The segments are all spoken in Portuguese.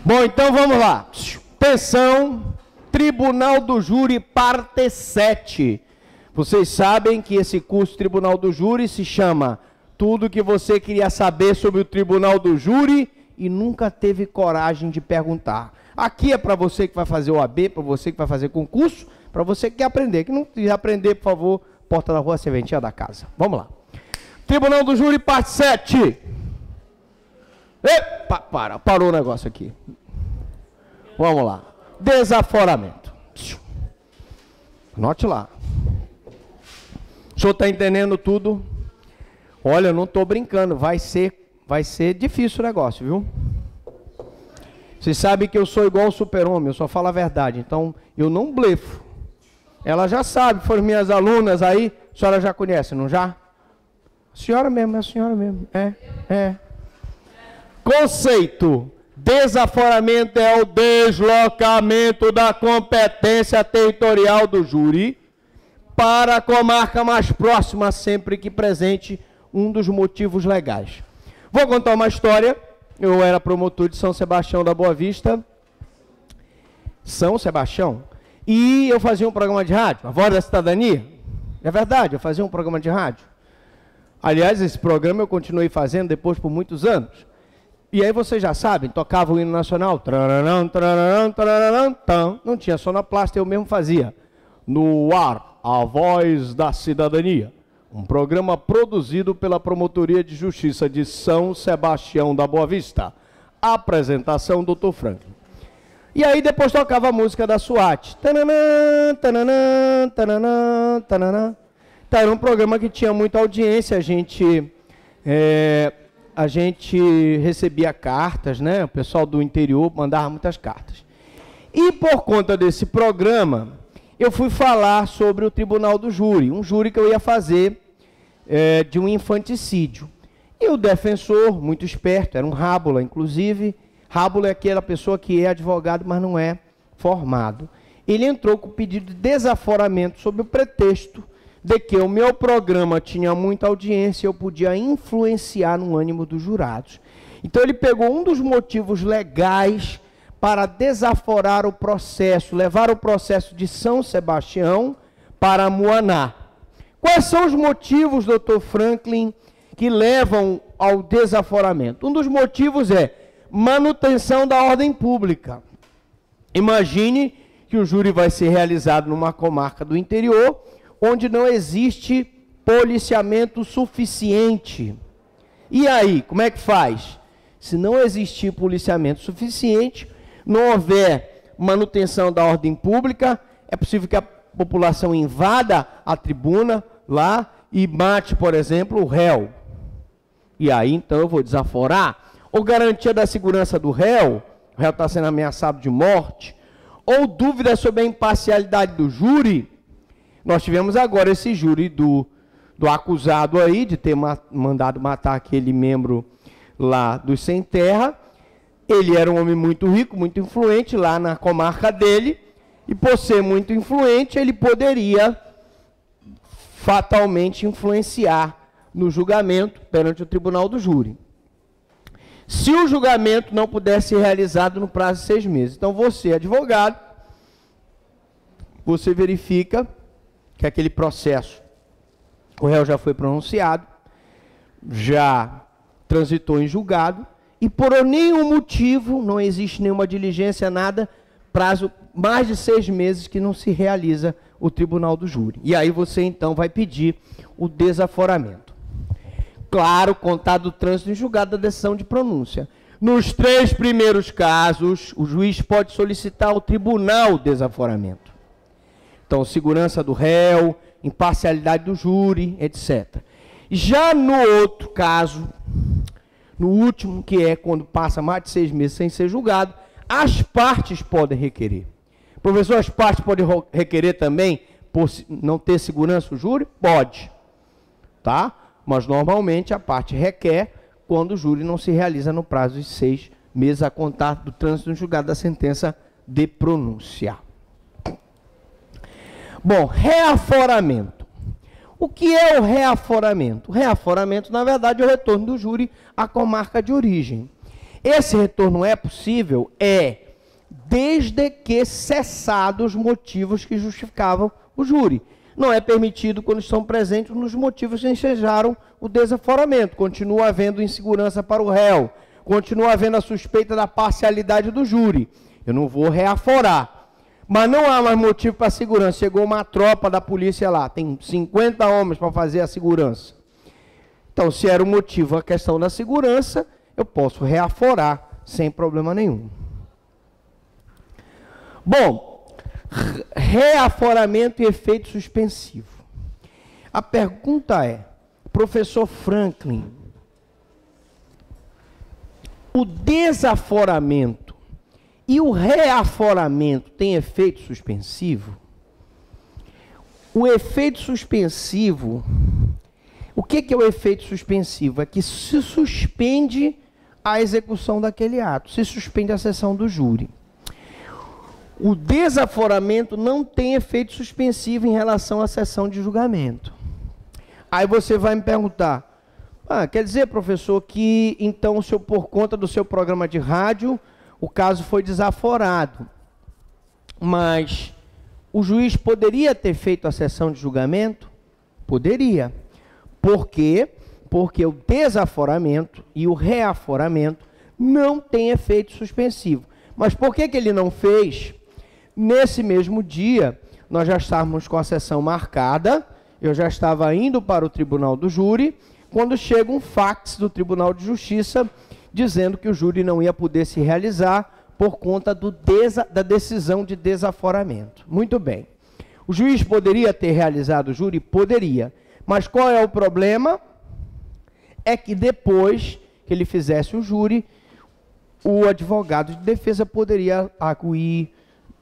Bom, então vamos lá. Atenção, Tribunal do Júri, parte 7. Vocês sabem que esse curso Tribunal do Júri se chama Tudo que você queria saber sobre o Tribunal do Júri e nunca teve coragem de perguntar. Aqui é para você que vai fazer OAB, para você que vai fazer concurso, para você que quer aprender. Que não quiser aprender, por favor, porta da rua, serventia da casa. Vamos lá. Tribunal do Júri, parte 7. Epa, parou o negócio aqui. Vamos lá. Desaforamento. Anote lá. O senhor está entendendo tudo? Olha, eu não estou brincando. Vai ser difícil o negócio, viu? Vocês sabem que eu sou igual o Super-Homem, eu só falo a verdade. Então, eu não blefo. Ela já sabe, foram minhas alunas aí. A senhora já conhece, não já? A senhora mesmo, é a senhora mesmo. É. Conceito. Desaforamento é o deslocamento da competência territorial do júri para a comarca mais próxima, sempre que presente um dos motivos legais. Vou contar uma história. Eu era promotor de São Sebastião da Boa Vista. São Sebastião. E eu fazia um programa de rádio, A Voz da Cidadania. É verdade, eu fazia um programa de rádio. Aliás, esse programa eu continuei fazendo depois por muitos anos. E aí vocês já sabem, tocava o hino nacional. Não tinha sonoplasta, eu mesmo fazia. No ar, A Voz da Cidadania. Um programa produzido pela Promotoria de Justiça de São Sebastião da Boa Vista. Apresentação, Dr. Franklin. E aí depois tocava a música da SWAT. Então, era um programa que tinha muita audiência, a gente recebia cartas, né? O pessoal do interior mandava muitas cartas. E por conta desse programa, eu fui falar sobre o Tribunal do Júri, um júri que eu ia fazer de um infanticídio. E o defensor, muito esperto, era um rábula, inclusive. Rábula é aquela pessoa que é advogado, mas não é formado. Ele entrou com o pedido de desaforamento sob o pretexto de que o meu programa tinha muita audiência e eu podia influenciar no ânimo dos jurados. Então ele pegou um dos motivos legais para desaforar o processo, levar o processo de São Sebastião para Muaná. Quais são os motivos, doutor Franklin, que levam ao desaforamento? Um dos motivos é manutenção da ordem pública. Imagine que o júri vai ser realizado numa comarca do interior, onde não existe policiamento suficiente. E aí, como é que faz? Se não existir policiamento suficiente, não houver manutenção da ordem pública, é possível que a população invada a tribuna lá e mate, por exemplo, o réu. E aí, então, eu vou desaforar. Ou garantia da segurança do réu, o réu está sendo ameaçado de morte, ou dúvida sobre a imparcialidade do júri. Nós tivemos agora esse júri do acusado aí, de ter mandado matar aquele membro lá do Sem Terra. Ele era um homem muito rico, muito influente lá na comarca dele, e por ser muito influente, ele poderia fatalmente influenciar no julgamento perante o Tribunal do Júri. Se o julgamento não pudesse ser realizado no prazo de 6 meses. Então você, advogado, você verifica que aquele processo, o réu já foi pronunciado, já transitou em julgado, e por nenhum motivo, não existe nenhuma diligência, nada, prazo mais de 6 meses que não se realiza o Tribunal do Júri. E aí você então vai pedir o desaforamento. Claro, contado o trânsito em julgado da decisão de pronúncia. Nos 3 primeiros casos, o juiz pode solicitar ao tribunal o desaforamento. Então, segurança do réu, imparcialidade do júri, etc. Já no outro caso, no último, que é quando passa mais de 6 meses sem ser julgado, as partes podem requerer. Professor, as partes podem requerer também por não ter segurança o júri? Pode. Tá? Mas normalmente a parte requer quando o júri não se realiza no prazo de 6 meses a contar do trânsito no julgado da sentença de pronúncia. Bom, reaforamento. O que é o reaforamento? O reaforamento, na verdade, é o retorno do júri à comarca de origem. Esse retorno é possível? Desde que cessados os motivos que justificavam o júri. Não é permitido quando estão presentes nos motivos que ensejaram o desaforamento. Continua havendo insegurança para o réu. Continua havendo a suspeita da parcialidade do júri. Eu não vou reaforar. Mas não há mais motivo para a segurança. Chegou uma tropa da polícia lá. Tem 50 homens para fazer a segurança. Então, se era o motivo a questão da segurança, eu posso reaforar sem problema nenhum. Bom, reaforamento e efeito suspensivo. A pergunta é, professor Franklin, o desaforamento e o reaforamento têm efeito suspensivo? O efeito suspensivo, o que é o efeito suspensivo? É que se suspende a execução daquele ato, se suspende a sessão do júri. O desaforamento não tem efeito suspensivo em relação à sessão de julgamento. Aí você vai me perguntar, quer dizer, professor, que então por conta do seu programa de rádio, o caso foi desaforado. Mas o juiz poderia ter feito a sessão de julgamento? Poderia. Por quê? Porque o desaforamento e o reaforamento não têm efeito suspensivo. Mas por que ele não fez? Nesse mesmo dia, nós já estávamos com a sessão marcada, eu já estava indo para o Tribunal do Júri, quando chega um fax do Tribunal de Justiça dizendo que o júri não ia poder se realizar por conta da decisão de desaforamento. Muito bem. O juiz poderia ter realizado o júri? Poderia. Mas qual é o problema? É que depois que ele fizesse o júri, o advogado de defesa poderia arguir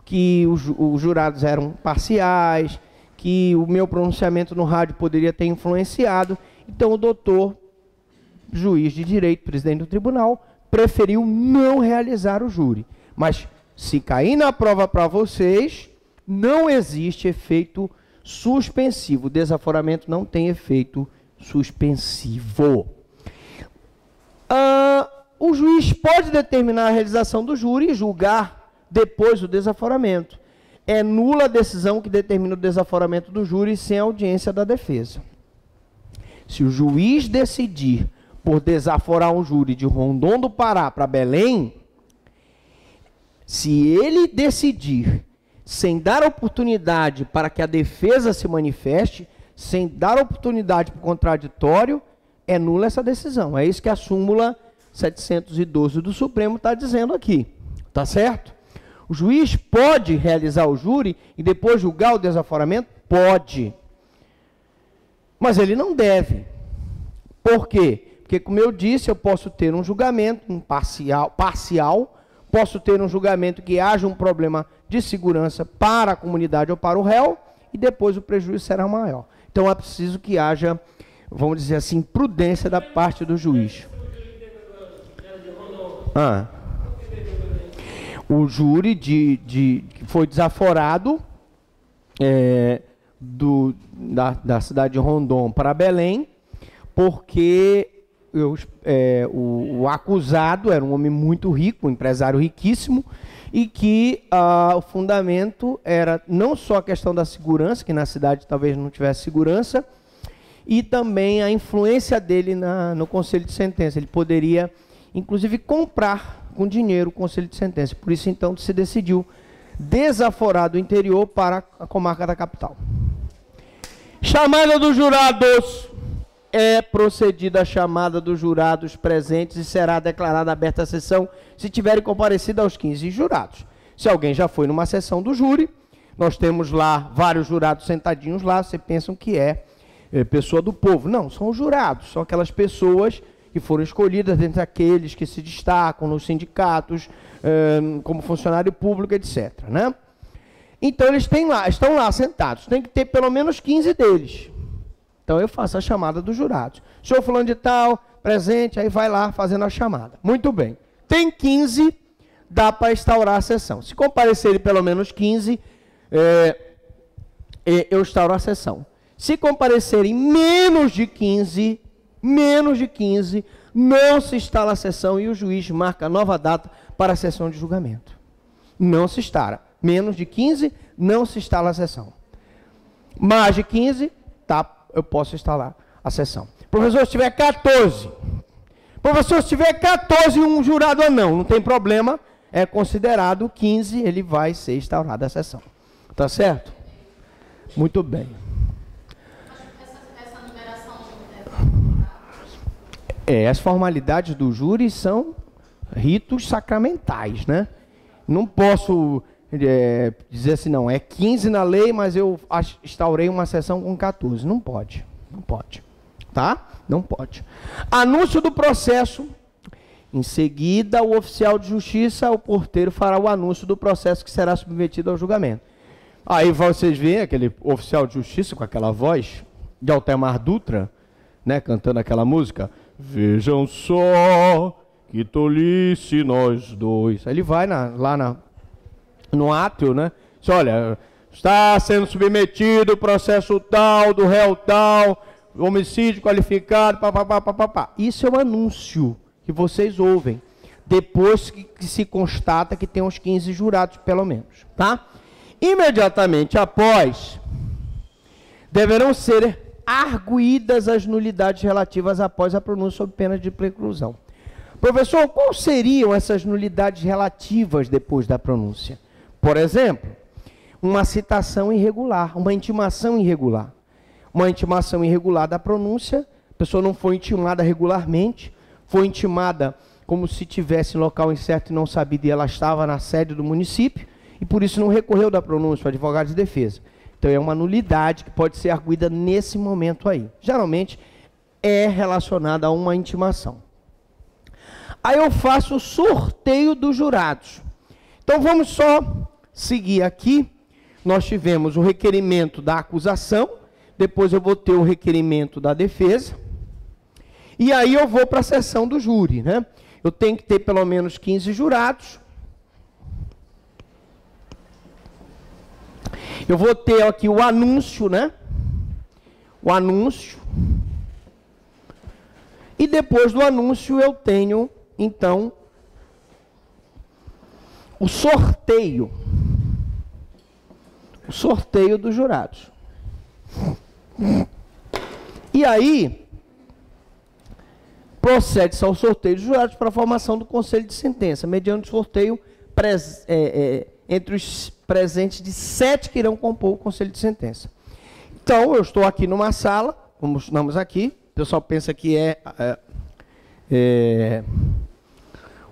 que os jurados eram parciais, que o meu pronunciamento no rádio poderia ter influenciado. Então o doutor, juiz de direito, presidente do tribunal, preferiu não realizar o júri. Mas se cair na prova para vocês, não existe efeito suspensivo. O desaforamento não tem efeito suspensivo. O juiz pode determinar a realização do júri e julgar depois do desaforamento. É nula a decisão que determina o desaforamento do júri sem audiência da defesa. Se o juiz decidir por desaforar um júri de Rondon do Pará para Belém, se ele decidir sem dar oportunidade para que a defesa se manifeste, sem dar oportunidade para o contraditório, é nula essa decisão. É isso que a súmula 712 do Supremo está dizendo aqui. Tá certo? O juiz pode realizar o júri e depois julgar o desaforamento? Pode. Mas ele não deve. Por quê? Porque, como eu disse, eu posso ter um julgamento parcial, posso ter um julgamento que haja um problema de segurança para a comunidade ou para o réu, e depois o prejuízo será maior. Então é preciso que haja, vamos dizer assim, prudência da parte do juiz. O júri que foi desaforado da cidade de Rondon para Belém, porque o acusado era um homem muito rico, um empresário riquíssimo, e que o fundamento era não só a questão da segurança, que na cidade talvez não tivesse segurança, e também a influência dele no conselho de sentença. Ele poderia, inclusive, comprar com dinheiro o conselho de sentença. Por isso, então, se decidiu desaforar do interior para a comarca da capital. Chamada dos jurados. É procedida a chamada dos jurados presentes e será declarada aberta a sessão se tiverem comparecido aos 15 jurados. Se alguém já foi numa sessão do júri, nós temos lá vários jurados sentadinhos lá, vocês pensam que é pessoa do povo. Não, são os jurados, são aquelas pessoas que foram escolhidas dentre aqueles que se destacam nos sindicatos, como funcionário público, etc. Né? Então, eles estão lá sentados. Tem que ter pelo menos 15 deles. Então, eu faço a chamada dos jurados. Senhor fulano de tal, presente, aí vai lá fazendo a chamada. Muito bem. Tem 15, dá para instaurar a sessão. Se comparecerem pelo menos 15, eu instauro a sessão. Se comparecerem menos de 15, não se instala a sessão e o juiz marca nova data para a sessão de julgamento. Não se instala. Menos de 15, não se instala a sessão. Mais de 15, tá, eu posso instalar a sessão. Professor, se tiver 14. Professor, se tiver 14 e um jurado não tem problema, é considerado 15, ele vai ser instaurada a sessão. Tá certo? Muito bem. Essa numeração as formalidades do júri são ritos sacramentais, né? Não posso dizer assim, não, é 15 na lei, mas eu instaurei uma sessão com 14. Não pode, não pode, tá? Não pode. Anúncio do processo. Em seguida, o oficial de justiça, o porteiro, fará o anúncio do processo que será submetido ao julgamento. Aí vocês veem aquele oficial de justiça com aquela voz de Altemar Dutra, né, cantando aquela música. Vejam só que tolice nós dois. Aí ele vai no átrio, né? Diz, olha, está sendo submetido o processo tal, do réu tal, homicídio qualificado, papapá. Isso é um anúncio que vocês ouvem, depois que se constata que tem uns 15 jurados, pelo menos, tá? Imediatamente após, deverão ser arguídas as nulidades relativas após a pronúncia sob pena de preclusão. Professor, quais seriam essas nulidades relativas depois da pronúncia? Por exemplo, uma citação irregular, uma intimação irregular. Uma intimação irregular da pronúncia, a pessoa não foi intimada regularmente, foi intimada como se tivesse em local incerto e não sabido, e ela estava na sede do município, e por isso não recorreu da pronúncia, o advogado de defesa. Então é uma nulidade que pode ser arguida nesse momento aí. Geralmente é relacionada a uma intimação. Aí eu faço o sorteio dos jurados. Então vamos só seguir aqui. Nós tivemos o requerimento da acusação, depois eu vou ter o requerimento da defesa, e aí eu vou para a sessão do júri, né? Eu tenho que ter pelo menos 15 jurados. Eu vou ter aqui o anúncio, né? O anúncio. E depois do anúncio eu tenho, então, o sorteio. O sorteio dos jurados. E aí, procede-se ao sorteio dos jurados para a formação do conselho de sentença, mediante sorteio entre os presentes de 7 que irão compor o conselho de sentença. Então, eu estou aqui numa sala, como estamos aqui, o pessoal pensa que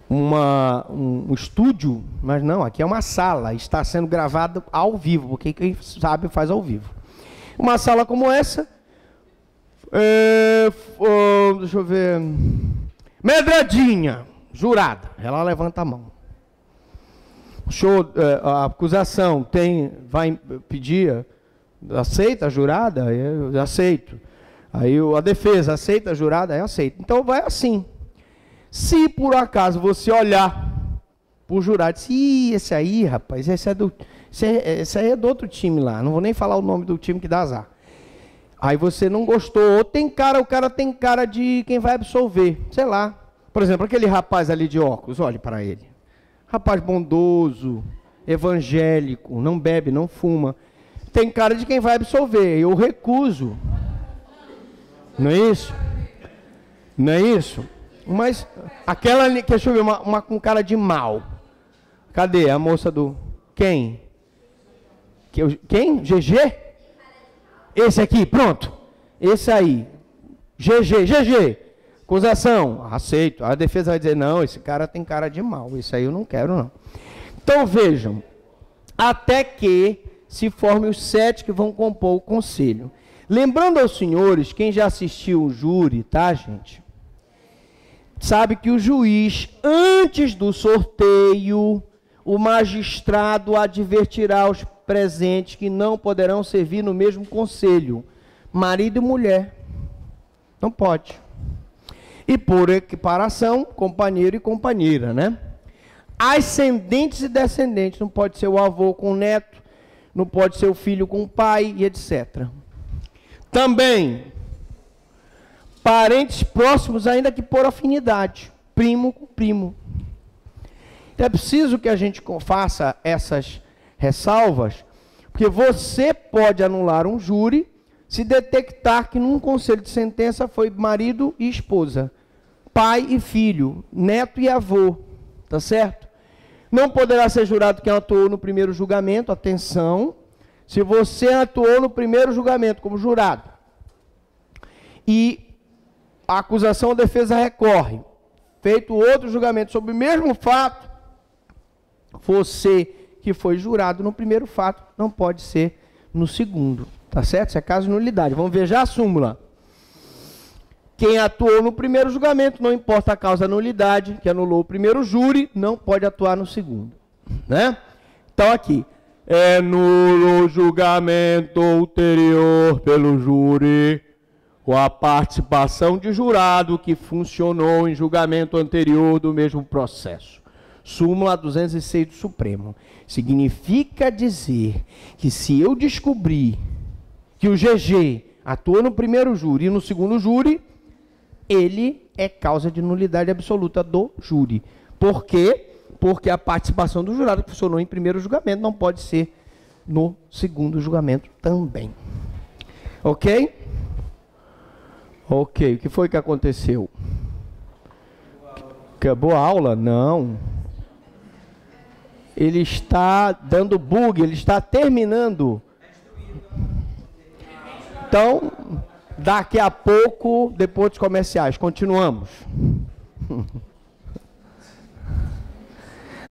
um estúdio, mas não, aqui é uma sala, está sendo gravado ao vivo, porque quem sabe faz ao vivo. Uma sala como essa, deixa eu ver, Medradinha, jurada, ela levanta a mão. A acusação vai pedir, aceita a jurada? Eu aceito. Aí a defesa aceita a jurada? Eu aceito. Então vai assim. Se por acaso você olhar para o jurado e dizer, esse aí, rapaz, esse aí é do outro time lá, não vou nem falar o nome do time que dá azar. Aí você não gostou, ou o cara tem cara de quem vai absolver, sei lá. Por exemplo, aquele rapaz ali de óculos, olhe para ele. Rapaz bondoso, evangélico, não bebe, não fuma. Tem cara de quem vai absolver, eu recuso. Não é isso? Não é isso? Mas aquela ali, deixa eu ver, uma com cara de mal. Cadê a moça do... Quem? Quem? GG? Esse aqui, pronto. Esse aí. GG. Acusação. Aceito. A defesa vai dizer, não, esse cara tem cara de mal. Isso aí eu não quero, não. Então, vejam. Até que se formem os 7 que vão compor o conselho. Lembrando aos senhores, quem já assistiu o júri, tá, gente? Sabe que o juiz, antes do sorteio, o magistrado advertirá aos presentes que não poderão servir no mesmo conselho, marido e mulher. Não pode. E por equiparação, companheiro e companheira, né? Ascendentes e descendentes, não pode ser o avô com o neto, não pode ser o filho com o pai e etc. Também, parentes próximos ainda que por afinidade, primo com primo. Então é preciso que a gente faça essas ressalvas, porque você pode anular um júri se detectar que num conselho de sentença foi marido e esposa, pai e filho, neto e avô, tá certo? Não poderá ser jurado quem atuou no primeiro julgamento, atenção, se você atuou no primeiro julgamento como jurado, e a acusação ou defesa recorre, feito outro julgamento sobre o mesmo fato, você que foi jurado no primeiro fato não pode ser no segundo, tá certo? Isso é caso de nulidade. Vamos ver já a súmula. Quem atuou no primeiro julgamento, não importa a causa da nulidade, que anulou o primeiro júri, não pode atuar no segundo, né? Então aqui, é nulo o julgamento ulterior pelo júri com a participação de jurado que funcionou em julgamento anterior do mesmo processo. Súmula 206 do Supremo. Significa dizer que se eu descobrir que o GG atuou no primeiro júri e no segundo júri, ele é causa de nulidade absoluta do júri. Por quê? Porque a participação do jurado que funcionou em primeiro julgamento não pode ser no segundo julgamento também. Ok? Ok, o que foi que aconteceu? Acabou a aula? Não. Ele está dando bug, ele está terminando. Então, daqui a pouco, depois dos comerciais, continuamos.